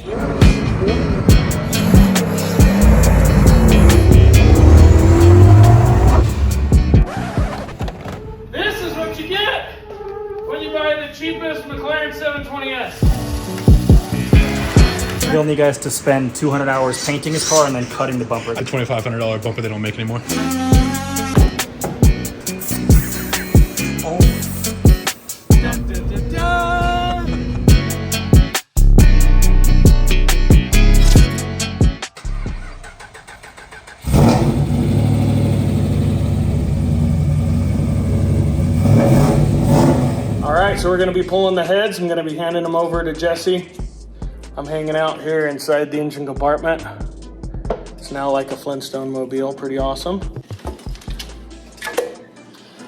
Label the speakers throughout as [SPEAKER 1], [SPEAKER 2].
[SPEAKER 1] This is what you get when you buy the cheapest McLaren 720S.
[SPEAKER 2] He'll need guys to spend 200 hours painting his car and then cutting the bumper.
[SPEAKER 3] A $2,500 bumper they don't make anymore.
[SPEAKER 1] All right, so we're gonna be pulling the heads. I'm gonna be handing them over to Jesse. I'm hanging out here inside the engine compartment. It's now like a Flintstone mobile, pretty awesome.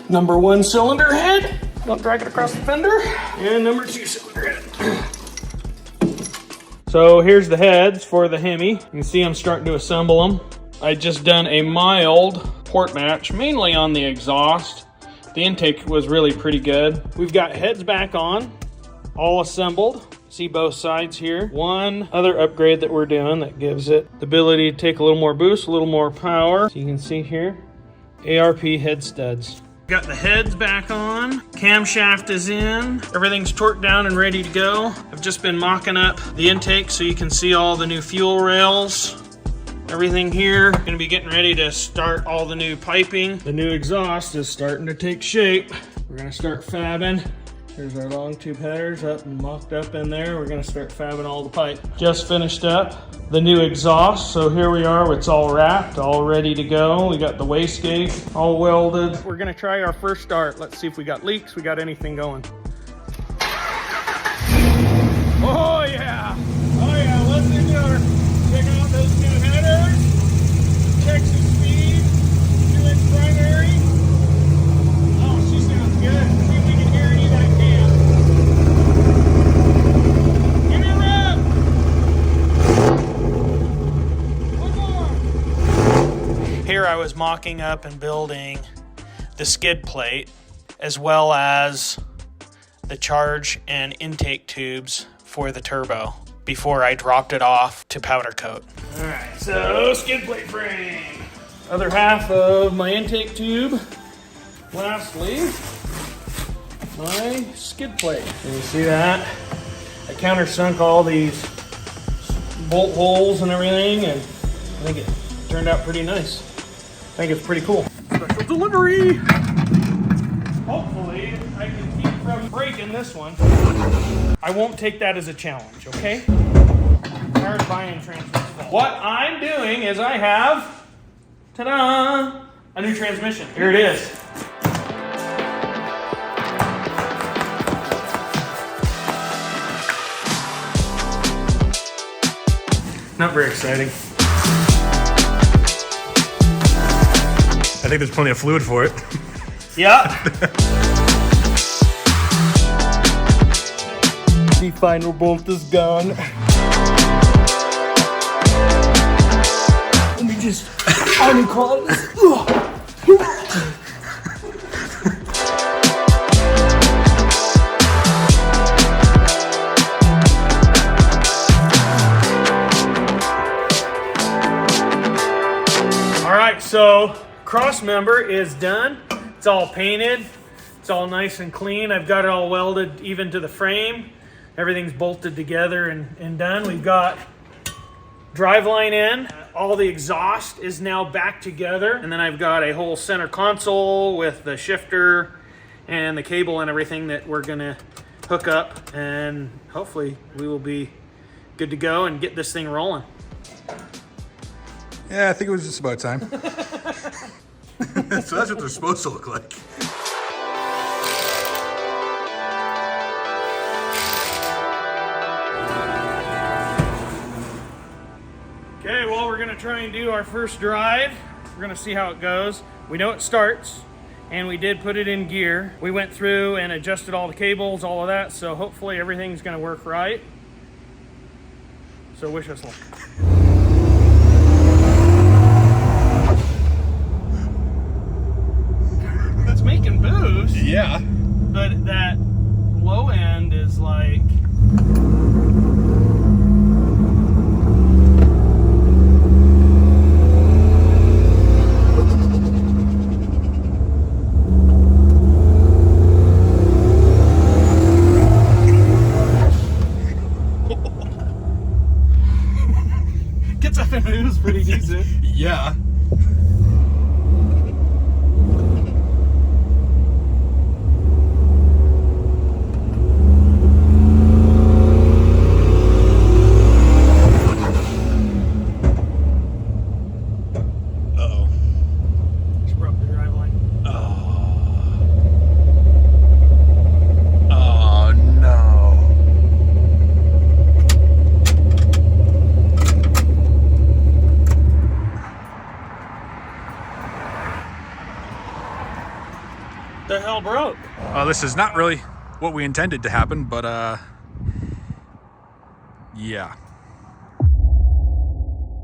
[SPEAKER 1] Number 1 cylinder head. Don't drag it across the fender. And number 2 cylinder head. So here's the heads for the Hemi. You can see I'm starting to assemble them. I just done a mild port match, mainly on the exhaust. The intake was really pretty good. We've got heads back on, all assembled. See both sides here. One other upgrade that we're doing that gives it the ability to take a little more boost, a little more power. So you can see here, ARP head studs. Got the heads back on, camshaft is in, everything's torqued down and ready to go. I've just been mocking up the intake so you can see all the new fuel rails, everything here. Gonna be getting ready to start all the new piping. The new exhaust is starting to take shape. We're gonna start fabbing. There's our long tube headers up and mocked up in there. We're gonna start fabbing all the pipe. Just finished up the new exhaust. So here we are, it's all wrapped, all ready to go. We got the wastegate all welded. We're gonna try our first start. Let's see if we got leaks, we got anything going. Oh yeah, let's do it. Check out those new headers. Check some speed, 2-inch primary. Oh, she sounds good. See if we can hear any of that cam. Give me a rev. One more. Here I was mocking up and building the skid plate as well as the charge and intake tubes for the turbo before I dropped it off to powder coat. All right, so skid plate frame. Other half of my intake tube. Lastly, my skid plate. Can you see that? I countersunk all these bolt holes and everything, and I think it turned out pretty nice. I think it's pretty cool. Special delivery. Hopefully, I can keep from breaking this one. I won't take that as a challenge, okay? Hard buying transmission. What I'm doing is I have, ta-da, a new transmission. Here it is. Not very exciting.
[SPEAKER 3] I think there's plenty of fluid for it.
[SPEAKER 1] Yeah. The final bolt is gone. Let me just unclog this. All right, so cross member is done. It's all painted. It's all nice and clean. I've got it all welded even to the frame. Everything's bolted together and done. We've got driveline in. All the exhaust is now back together. And then I've got a whole center console with the shifter and the cable and everything that we're gonna hook up. And hopefully we will be good to go and get this thing rolling.
[SPEAKER 3] Yeah, I think it was just about time. So that's what they're supposed to look like.
[SPEAKER 1] Okay, well, we're gonna try and do our first drive. We're gonna see how it goes. We know it starts, and we did put it in gear. We went through and adjusted all the cables, all of that, so hopefully everything's gonna work right. So wish us luck. It's making boost.
[SPEAKER 3] Yeah.
[SPEAKER 1] But that low end is like... gets up and moves pretty decent.
[SPEAKER 3] Yeah.
[SPEAKER 1] The hell broke?
[SPEAKER 3] This is not really what we intended to happen, but yeah.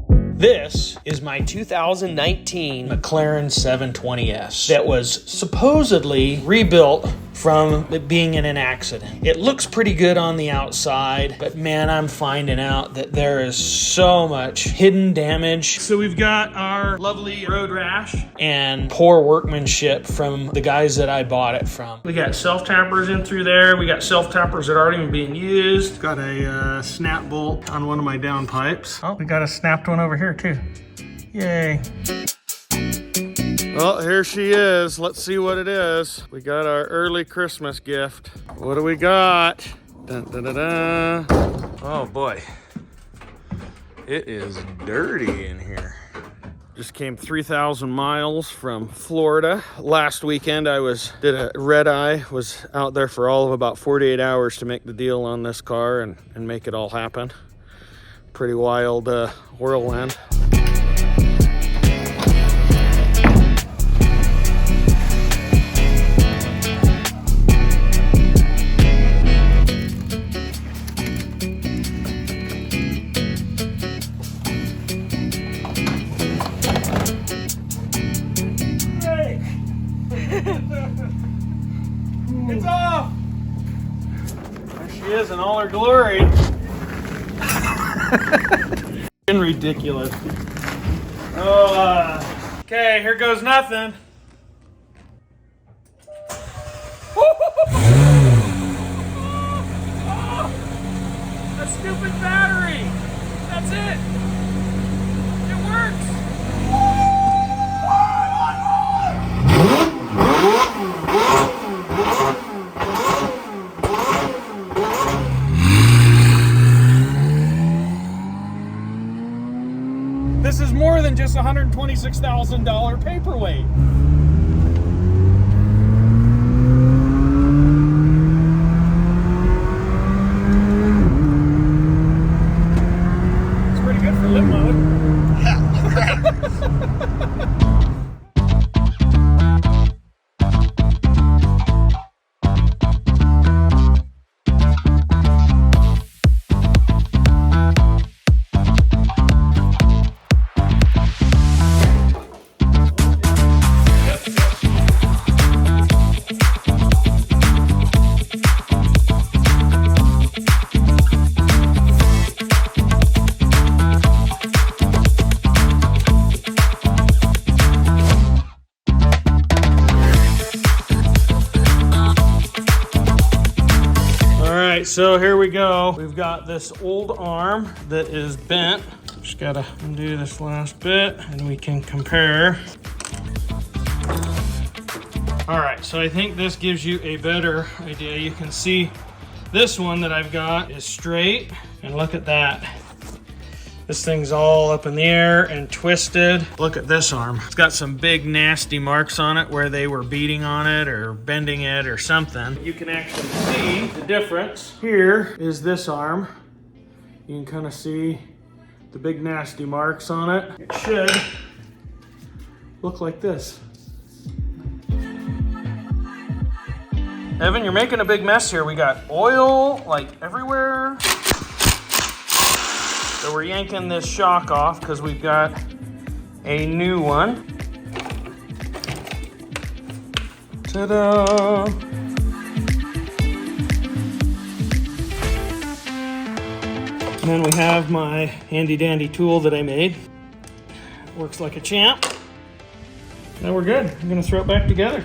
[SPEAKER 1] This is my 2019 McLaren 720S that was supposedly rebuilt from it being in an accident. It looks pretty good on the outside, but man, I'm finding out that there is so much hidden damage. So we've got our lovely road rash and poor workmanship from the guys that I bought it from. We got self-tappers in through there. We got self-tappers that aren't even being used. Got a snap bolt on one of my downpipes. Oh, we got a snapped one over here too. Yay. Well, here she is. Let's see what it is. We got our early Christmas gift. What do we got? Dun, dun, dun, dun. Oh boy. It is dirty in here. Just came 3,000 miles from Florida. Last weekend I did a red eye, was out there for all of about 48 hours to make the deal on this car and make it all happen. Pretty wild whirlwind. It's off! There she is in all her glory. Ridiculous. Oh, okay, here goes nothing. A stupid battery. That's it. It works. This is more than just $126,000 paperweight. It's pretty good for lip mode. So here we go. We've got this old arm that is bent. Just gotta undo this last bit and we can compare. All right, so I think this gives you a better idea. You can see this one that I've got is straight, and look at that. This thing's all up in the air and twisted. Look at this arm. It's got some big nasty marks on it where they were beating on it or bending it or something. You can actually see the difference. Here is this arm. You can kind of see the big nasty marks on it. It should look like this. Evan, you're making a big mess here. We got oil like everywhere. So we're yanking this shock off because we've got a new one. Ta-da! And then we have my handy dandy tool that I made. Works like a champ. Now we're good. I'm gonna throw it back together.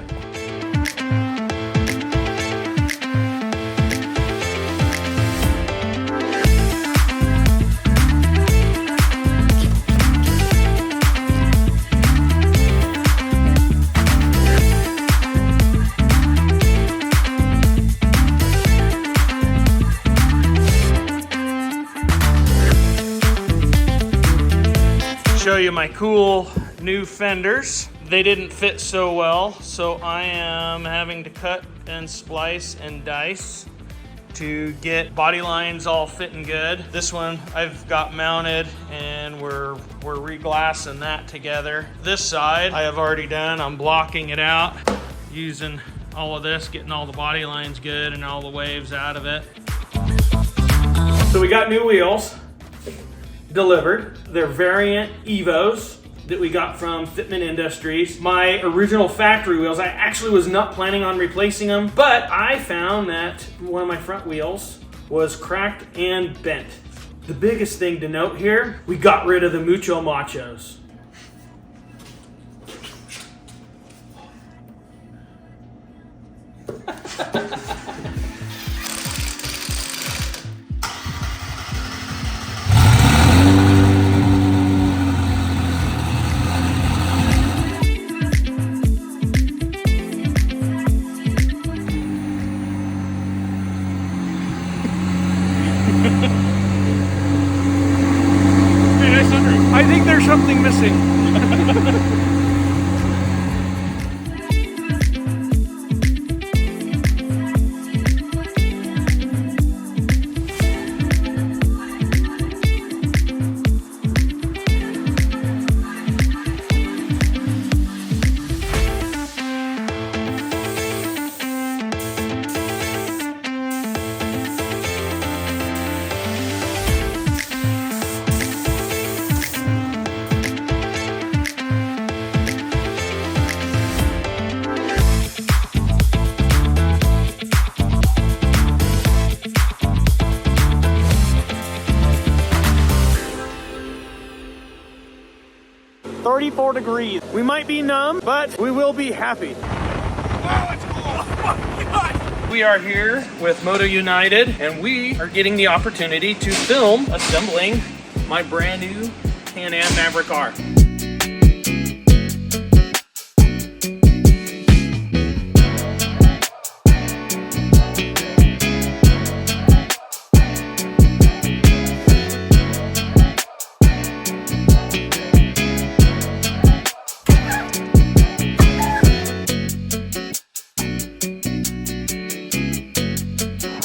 [SPEAKER 1] Show you my cool new fenders. They didn't fit so well, so I am having to cut and splice and dice to get body lines all fitting good. This one I've got mounted and we're re-glassing that together. This side I have already done. I'm blocking it out using all of this, getting all the body lines good and all the waves out of it. So we got new wheels delivered. They're variant Evos that we got from Fitment Industries. My original factory wheels, I actually was not planning on replacing them, but I found that one of my front wheels was cracked and bent. The biggest thing to note here, we got rid of the Mucho Machos.
[SPEAKER 3] I think there's something missing.
[SPEAKER 1] Degrees. We might be numb, but we will be happy.
[SPEAKER 3] Oh, it's cool. Oh my God.
[SPEAKER 1] We are here with Moto United, and we are getting the opportunity to film assembling my brand new Can-Am Maverick R.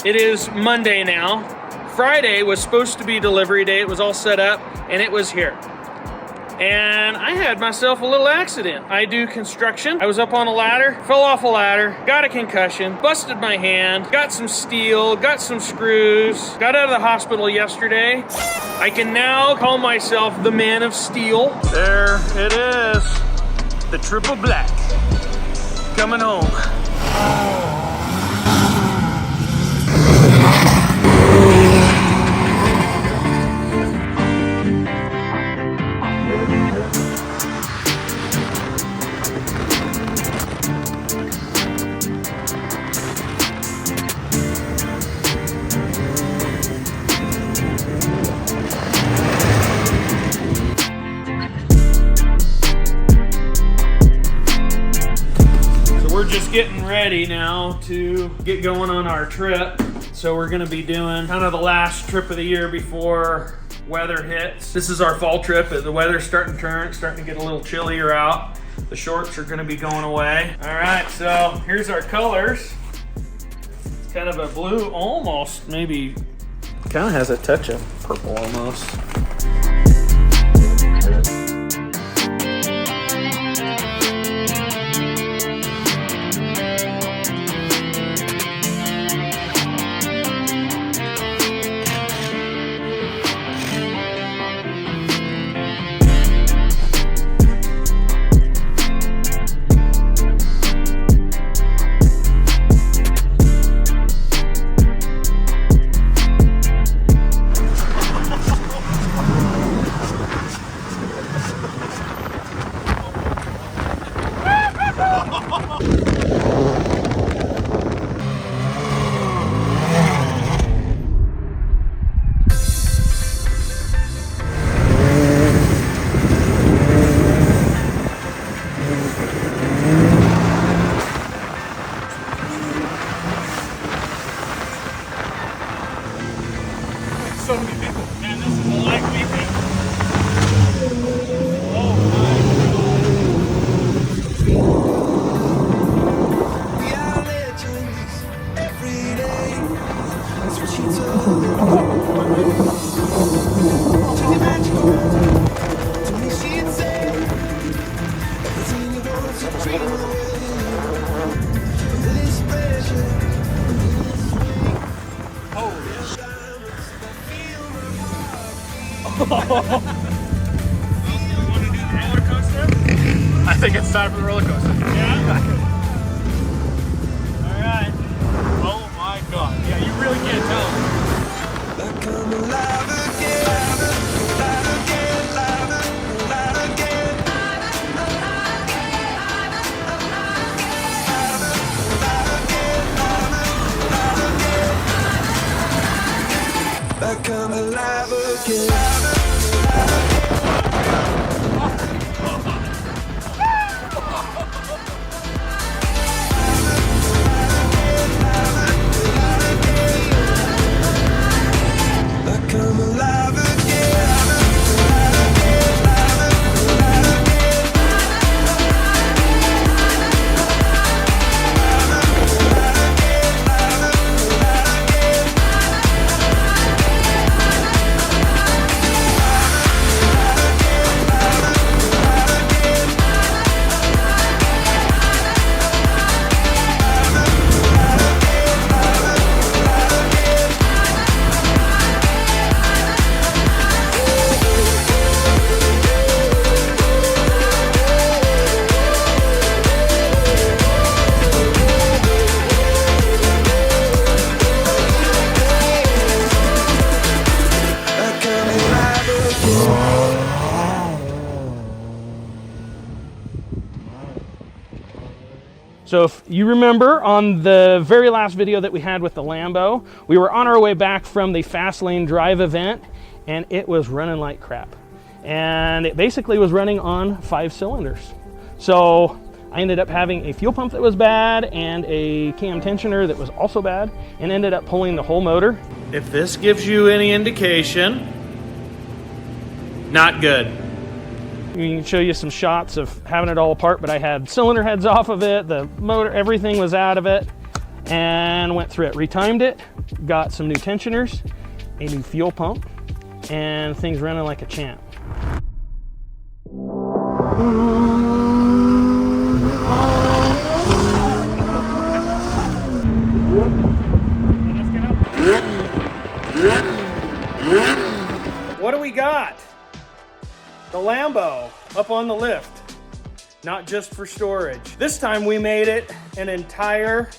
[SPEAKER 1] It is Monday now. Friday was supposed to be delivery day. It was all set up and it was here. And I had myself a little accident. I do construction. I was up on a ladder, fell off a ladder, got a concussion, busted my hand, got some steel, got some screws, got out of the hospital yesterday. I can now call myself the Man of Steel. There it is. The triple black. Coming home. We're just getting ready now to get going on our trip. So we're gonna be doing kind of the last trip of the year before weather hits. This is our fall trip. The weather's starting to turn, it's starting to get a little chillier out. The shorts are gonna be going away. All right, so here's our colors. It's kind of a blue, almost, maybe, kind of has a touch of purple almost.
[SPEAKER 3] I think it's time for the roller coaster.
[SPEAKER 1] Yeah? Alright. Oh my god. Yeah, you really can't tell.
[SPEAKER 4] Come alive again. Come alive again.
[SPEAKER 1] So if you remember on the very last video that we had with the Lambo, we were on our way back from the Fast Lane Drive event and it was running like crap. And it basically was running on 5 cylinders. So I ended up having a fuel pump that was bad and a cam tensioner that was also bad and ended up pulling the whole motor. If this gives you any indication, not good. We can show you some shots of having it all apart, but I had cylinder heads off of it, the motor, everything was out of it, and went through it. Retimed it, got some new tensioners, a new fuel pump, and things running like a champ. What do we got? The Lambo up on the lift, not just for storage. This time we made it an entire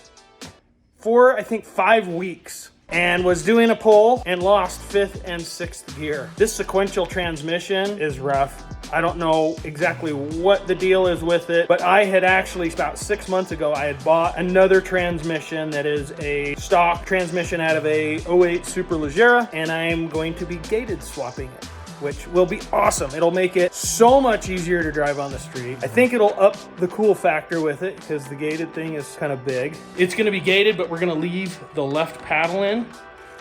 [SPEAKER 1] 5 weeks and was doing a pull and lost 5th and 6th gear. This sequential transmission is rough. I don't know exactly what the deal is with it, but I had actually about 6 months ago, I had bought another transmission that is a stock transmission out of a 08 Superleggera, and I'm going to be gated swapping it, which will be awesome. It'll make it so much easier to drive on the street. I think it'll up the cool factor with it because the gated thing is kind of big. It's gonna be gated, but we're gonna leave the left paddle in,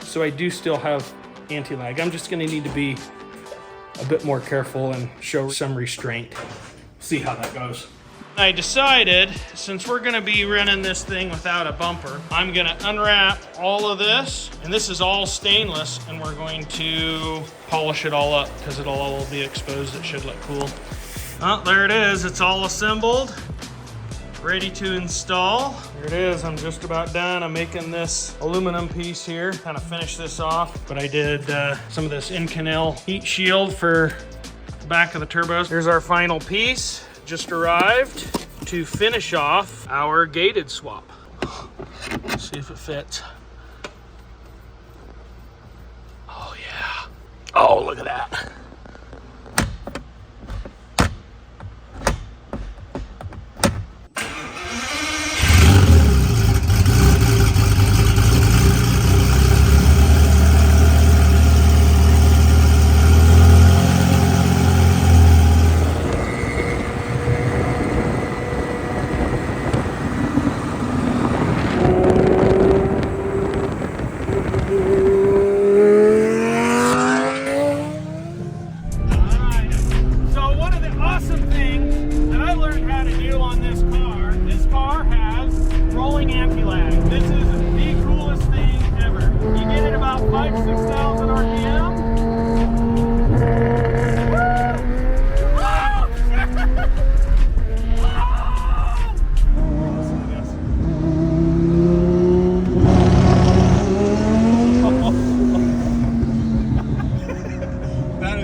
[SPEAKER 1] so I do still have anti-lag. I'm just gonna need to be a bit more careful and show some restraint. See how that goes. I decided, since we're gonna be running this thing without a bumper, I'm gonna unwrap all of this, and this is all stainless, and we're going to polish it all up because it'll all be exposed. It should look cool. Oh, there it is. It's all assembled, ready to install. Here it is. I'm just about done. I'm making this aluminum piece here, kind of finish this off, but I did some of this Inconel heat shield for the back of the turbos. Here's our final piece. Just arrived to finish off our gated swap. Let's see if it fits. Oh yeah. Oh, look at that.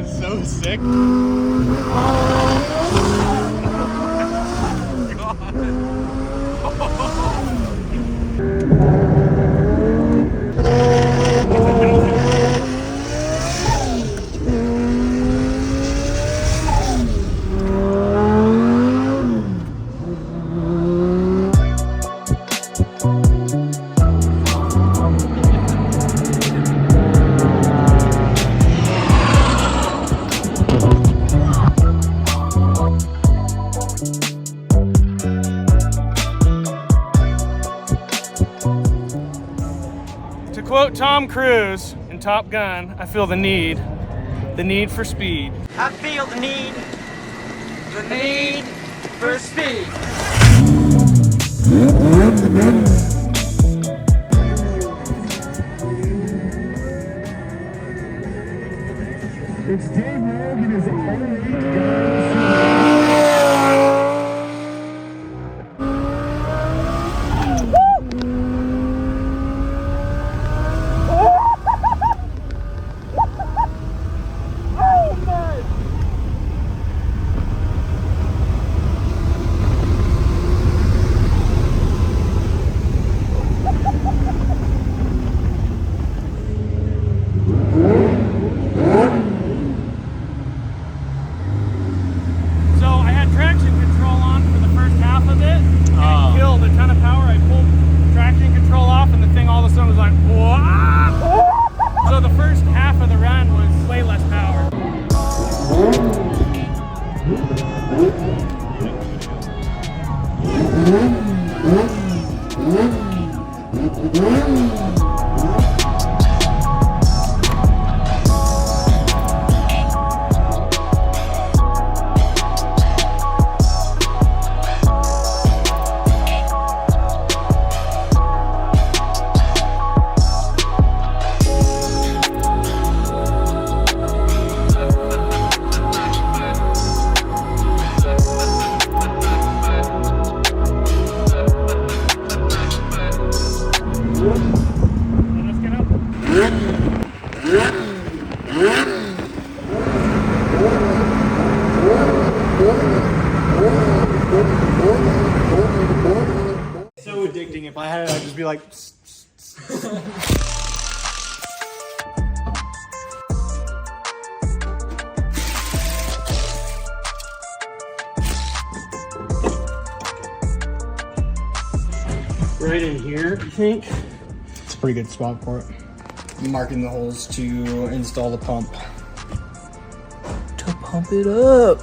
[SPEAKER 1] is so sick. To quote Tom Cruise in Top Gun, I feel the need for speed.
[SPEAKER 5] I feel the need for speed.
[SPEAKER 1] So I had traction control on for the first half of it, and it killed a ton of power. I pulled traction control off, and the thing all of a sudden was like, whoa! So the first half of the run was way less power.
[SPEAKER 2] So addicting. If I had it, I'd just be like.
[SPEAKER 1] Right in here, I think.
[SPEAKER 2] It's a pretty good spot for it. I'm marking the holes to install the pump. To pump it up.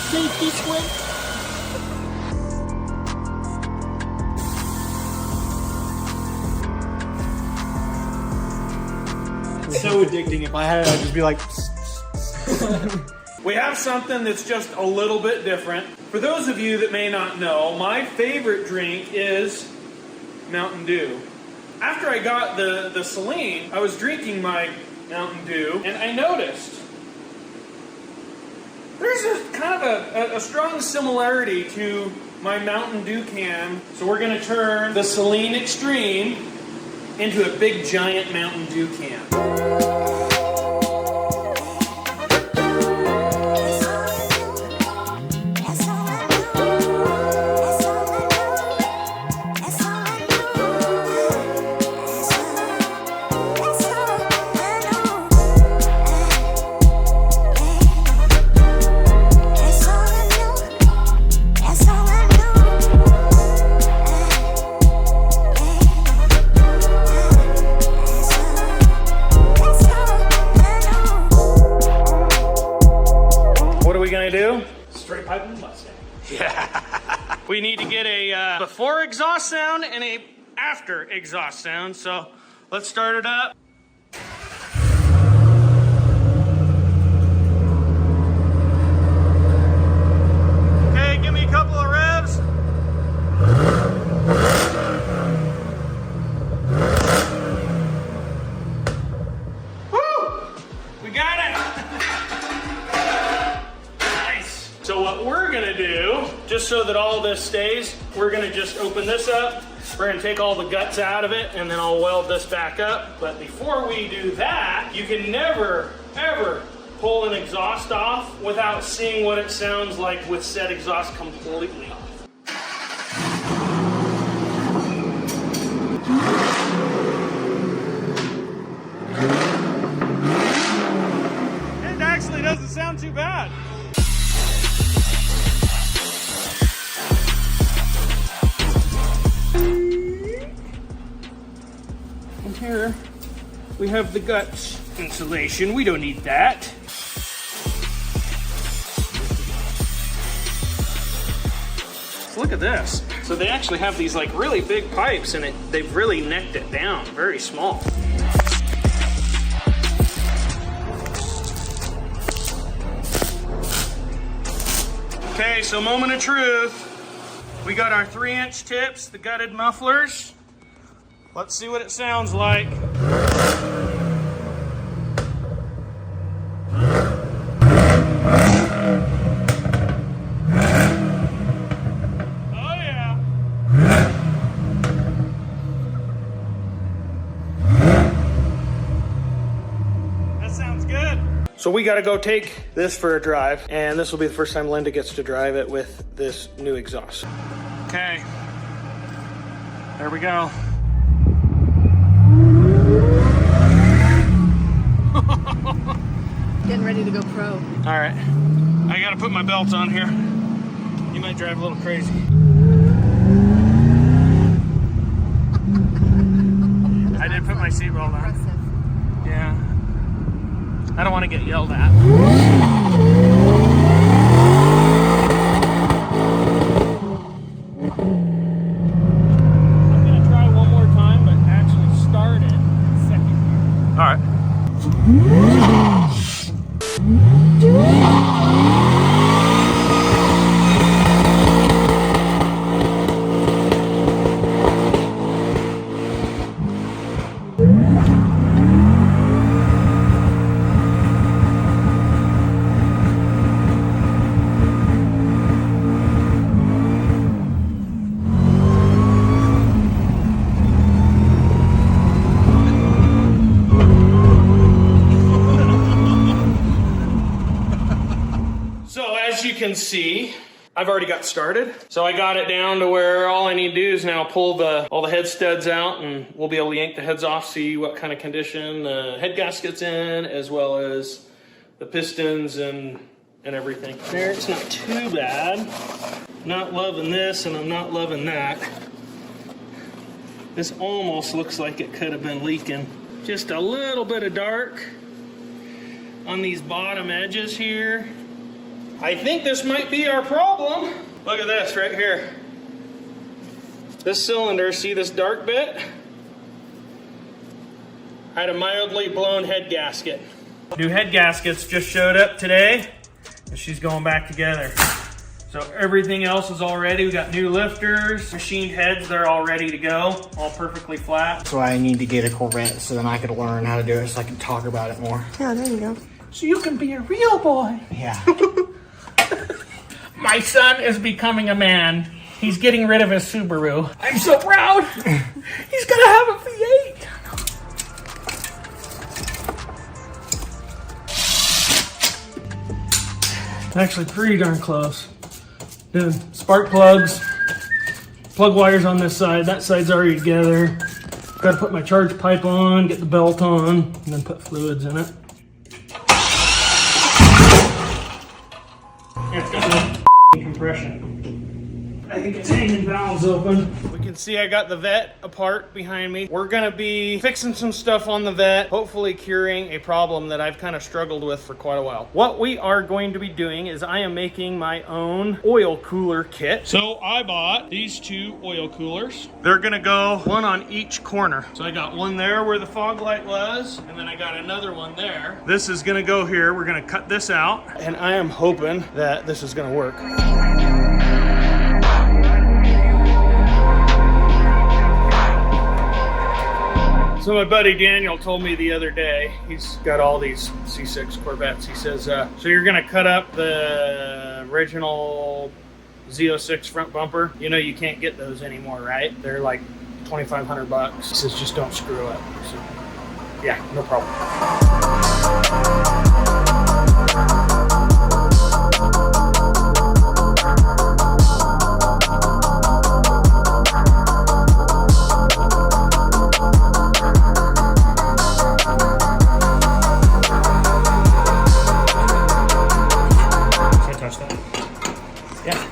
[SPEAKER 2] Safety swim. So addicting. If I had it, I'd just be like.
[SPEAKER 1] We have something that's just a little bit different. For those of you that may not know, my favorite drink is Mountain Dew. After I got the Saleen, I was drinking my Mountain Dew, and I noticed there's a kind of a strong similarity to my Mountain Dew can. So we're going to turn the Saleen Extreme into a big giant Mountain Dew can. Straight pipe and Mustang. Yeah. We need to get a before exhaust sound and a after exhaust sound. So let's start it up. Okay, give me a couple of revs. Woo! We got it. So what we're gonna do, just so that all this stays, we're gonna just open this up We're gonna take all the guts out of it and then I'll weld this back up. But before we do that, you can never, ever pull an exhaust off without seeing what it sounds like with said exhaust completely off. It actually doesn't sound too bad. And here we have the guts insulation. We don't need that. So look at this. So they actually have these like really big pipes and they've really necked it down, very small. Okay, so moment of truth. We got our 3-inch tips, the gutted mufflers. Let's see what it sounds like. Oh yeah. That sounds good. So we gotta go take this for a drive, and this will be the first time Linda gets to drive it with this new exhaust. Okay, there we go.
[SPEAKER 6] Getting ready to go pro.
[SPEAKER 1] All right, I gotta put my belt on here. You might drive a little crazy. I did put my seatbelt on. Yeah. I don't want to get yelled at. I'm gonna try one more time, but actually start it second gear. All right. As you can see, I've already got started. So I got it down to where all I need to do is now pull all the head studs out, and we'll be able to yank the heads off, see what kind of condition the head gasket's in, as well as the pistons and everything. There, it's not too bad. Not loving this, and I'm not loving that. This almost looks like it could have been leaking. Just a little bit of dark on these bottom edges here. I think this might be our problem. Look at this right here. This cylinder, see this dark bit? Had a mildly blown head gasket. New head gaskets just showed up today, and she's going back together. So everything else is all ready. We got new lifters, machined heads, they're all ready to go, all perfectly flat.
[SPEAKER 2] So I need to get a Corvette so then I could learn how to do it so I can talk about it more.
[SPEAKER 6] Yeah, there you go.
[SPEAKER 1] So you can be a real boy.
[SPEAKER 2] Yeah.
[SPEAKER 1] My son is becoming a man. He's getting rid of his Subaru. I'm so proud. He's gonna have a V8. Actually, pretty darn close. Doing spark plugs, plug wires on this side. That side's already together. Got to put my charge pipe on, get the belt on, and then put fluids in it. It's got no compression. I think it's hanging valves open. We can see I got the Vette apart behind me. We're gonna be fixing some stuff on the Vette, hopefully curing a problem that I've kind of struggled with for quite a while. What we are going to be doing is I am making my own oil cooler kit. So I bought these 2 oil coolers. They're gonna go one on each corner. So I got one there where the fog light was, and then I got another one there. This is gonna go here. We're gonna cut this out, and I am hoping that this is gonna work. So my buddy Daniel told me the other day, he's got all these C6 Corvettes. He says, so you're gonna cut up the original Z06 front bumper? You know you can't get those anymore, right? They're like $2,500. He says just don't screw it. So yeah, no problem.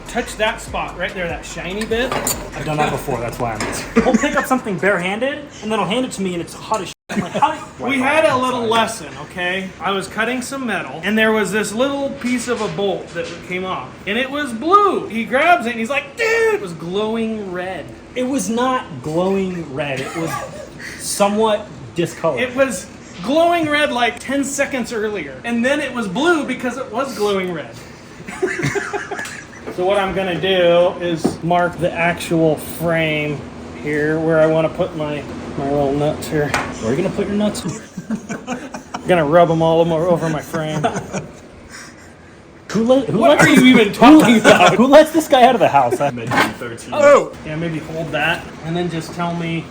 [SPEAKER 1] Touch that spot right there, that shiny bit.
[SPEAKER 6] I've done that before, that's why I'm He'll pick up something barehanded, and then he'll hand it to me, and it's hot as shit. I'm like, how
[SPEAKER 1] we had a little lesson, okay? I was cutting some metal, and there was this little piece of a bolt that came off, and it was blue. He grabs it, and he's like, dude! It was glowing red.
[SPEAKER 6] It was not glowing red. It was somewhat discolored.
[SPEAKER 1] It was glowing red like 10 seconds earlier, and then it was blue because it was glowing red. So what I'm gonna do is mark the actual frame here where I want to put my little nuts here.
[SPEAKER 6] Where are you gonna put your nuts?
[SPEAKER 1] I'm gonna rub them all over my frame.
[SPEAKER 6] What
[SPEAKER 1] are you even talking about?
[SPEAKER 6] Who lets this guy out of the house? I'm
[SPEAKER 3] 13.
[SPEAKER 1] Oh! Yeah, maybe hold that and then just tell me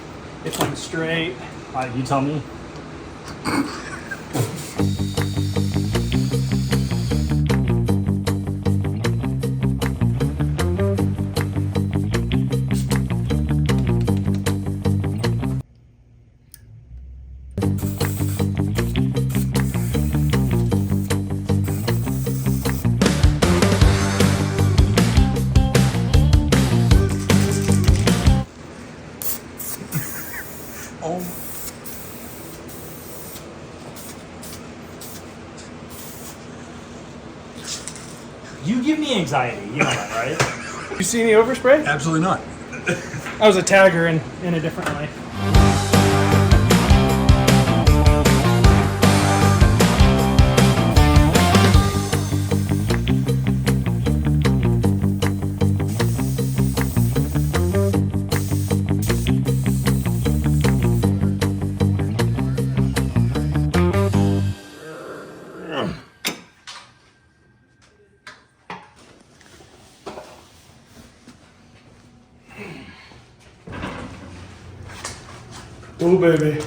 [SPEAKER 1] if I'm straight.
[SPEAKER 6] You tell me. You give me anxiety, you know that, right?
[SPEAKER 1] You see any overspray?
[SPEAKER 3] Absolutely not.
[SPEAKER 1] I was a tagger in a different life. Oh, baby.